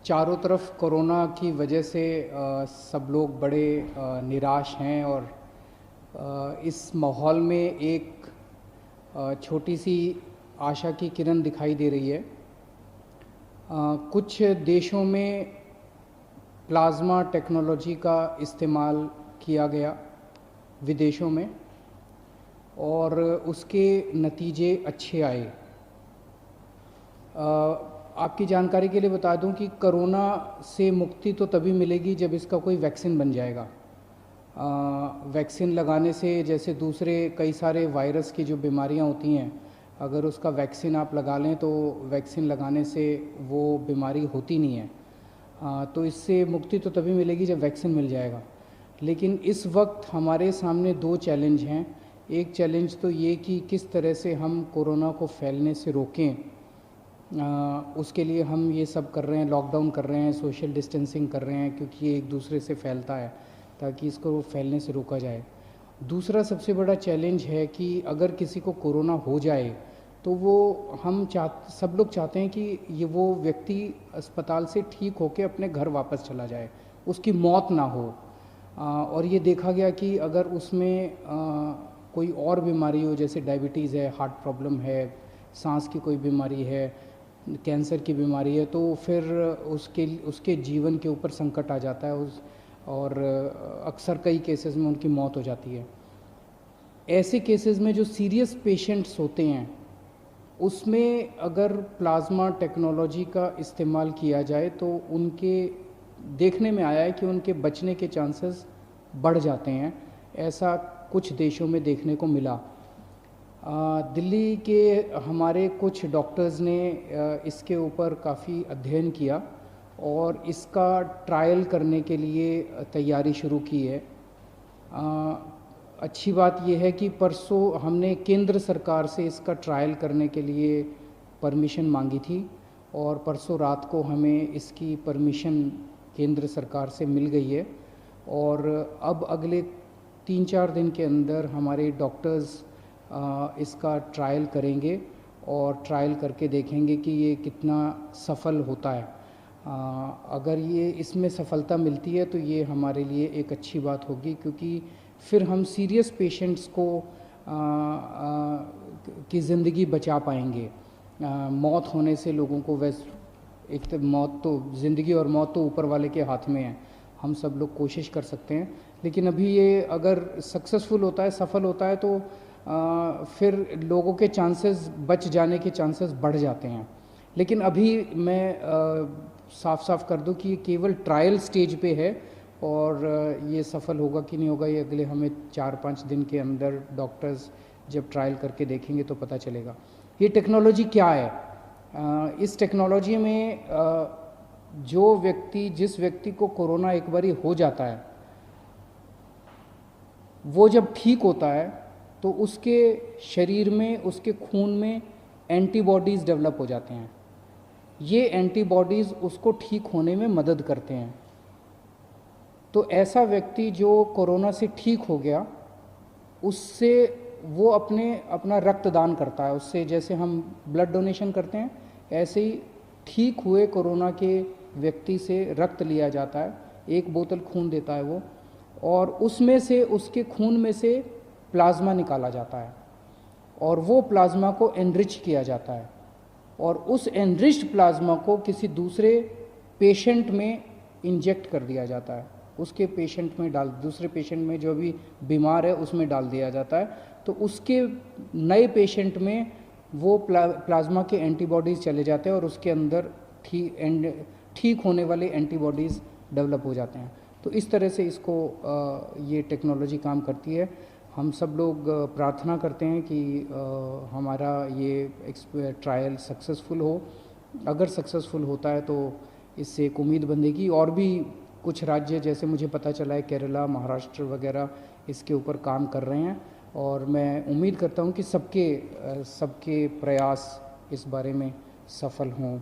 चारों तरफ कोरोना की वजह से सब लोग बड़े निराश हैं और इस माहौल में एक छोटी सी आशा की किरण दिखाई दे रही है। कुछ देशों में प्लाज्मा टेक्नोलॉजी का इस्तेमाल किया गया विदेशों में और उसके नतीजे अच्छे आए। आपकी जानकारी के लिए बता दूं कि कोरोना से मुक्ति तो तभी मिलेगी जब इसका कोई वैक्सीन बन जाएगा। वैक्सीन लगाने से जैसे दूसरे कई सारे वायरस की जो बीमारियां होती हैं, अगर उसका वैक्सीन आप लगा लें तो वैक्सीन लगाने से वो बीमारी होती नहीं है। तो इससे मुक्ति तो तभी मिलेगी जब वैक्सीन मिल जाएगा। लेकिन इस वक्त हमारे सामने दो चैलेंज हैं। एक चैलेंज तो ये कि किस तरह से हम कोरोना को फैलने से रोकें। उसके लिए हम ये सब कर रहे हैं, लॉकडाउन कर रहे हैं, सोशल डिस्टेंसिंग कर रहे हैं, क्योंकि ये एक दूसरे से फैलता है, ताकि इसको फैलने से रोका जाए। दूसरा सबसे बड़ा चैलेंज है कि अगर किसी को कोरोना हो जाए तो वो सब लोग चाहते हैं कि वो व्यक्ति अस्पताल से ठीक होकर अपने घर वापस चला जाए, उसकी मौत ना हो। और ये देखा गया कि अगर उसमें कोई और बीमारी हो, जैसे डायबिटीज़ है, हार्ट प्रॉब्लम है, सांस की कोई बीमारी है, कैंसर की बीमारी है, तो फिर उसके जीवन के ऊपर संकट आ जाता है और अक्सर कई केसेस में उनकी मौत हो जाती है। ऐसे केसेस में जो सीरियस पेशेंट्स होते हैं, उसमें अगर प्लाज्मा टेक्नोलॉजी का इस्तेमाल किया जाए तो उनके देखने में आया है कि उनके बचने के चांसेस बढ़ जाते हैं। ऐसा कुछ देशों में देखने को मिला। दिल्ली के हमारे कुछ डॉक्टर्स ने इसके ऊपर काफ़ी अध्ययन किया और इसका ट्रायल करने के लिए तैयारी शुरू की है। अच्छी बात यह है कि परसों हमने केंद्र सरकार से इसका ट्रायल करने के लिए परमिशन मांगी थी और परसों रात को हमें इसकी परमिशन केंद्र सरकार से मिल गई है। और अब अगले 3-4 दिन के अंदर हमारे डॉक्टर्स इसका ट्रायल करेंगे और ट्रायल करके देखेंगे कि ये कितना सफल होता है। अगर ये इसमें सफलता मिलती है तो ये हमारे लिए एक अच्छी बात होगी, क्योंकि फिर हम सीरियस पेशेंट्स को की ज़िंदगी बचा पाएंगे। मौत होने से लोगों को एक तो मौत तो ज़िंदगी और मौत तो ऊपर वाले के हाथ में है, हम सब लोग कोशिश कर सकते हैं। लेकिन अभी ये अगर सक्सेसफुल होता है, सफल होता है, तो फिर लोगों के चांसेस बच जाने के चांसेस बढ़ जाते हैं। लेकिन अभी मैं साफ साफ कर दूं कि ये केवल ट्रायल स्टेज पे है और ये सफल होगा कि नहीं होगा ये अगले हमें 4-5 दिन के अंदर डॉक्टर्स जब ट्रायल करके देखेंगे तो पता चलेगा। ये टेक्नोलॉजी क्या है? इस टेक्नोलॉजी में जिस व्यक्ति को कोरोना एक बारी हो जाता है, वो जब ठीक होता है तो उसके शरीर में, उसके खून में एंटीबॉडीज़ डेवलप हो जाते हैं। ये एंटीबॉडीज़ उसको ठीक होने में मदद करते हैं। तो ऐसा व्यक्ति जो कोरोना से ठीक हो गया, उससे वो अपना रक्तदान करता है। उससे जैसे हम ब्लड डोनेशन करते हैं, ऐसे ही ठीक हुए कोरोना के व्यक्ति से रक्त लिया जाता है। 1 बोतल खून देता है वो, और उसमें से, उसके खून में से प्लाज्मा निकाला जाता है और वो प्लाज्मा को एनरिच किया जाता है और उस एनरिच्ड प्लाज्मा को किसी दूसरे पेशेंट में इंजेक्ट कर दिया जाता है। उसके पेशेंट में दूसरे पेशेंट में जो भी बीमार है उसमें डाल दिया जाता है। तो उसके नए पेशेंट में वो प्लाज्मा के एंटीबॉडीज़ चले जाते हैं और उसके अंदर ठीक होने वाले एंटीबॉडीज़ डेवलप हो जाते हैं। तो इस तरह से ये टेक्नोलॉजी काम करती है। हम सब लोग प्रार्थना करते हैं कि हमारा ये ट्रायल सक्सेसफुल हो। अगर सक्सेसफुल होता है तो इससे एक उम्मीद बंधेगी। और भी कुछ राज्य, जैसे मुझे पता चला है केरला, महाराष्ट्र वगैरह इसके ऊपर काम कर रहे हैं और मैं उम्मीद करता हूं कि सबके प्रयास इस बारे में सफल हों।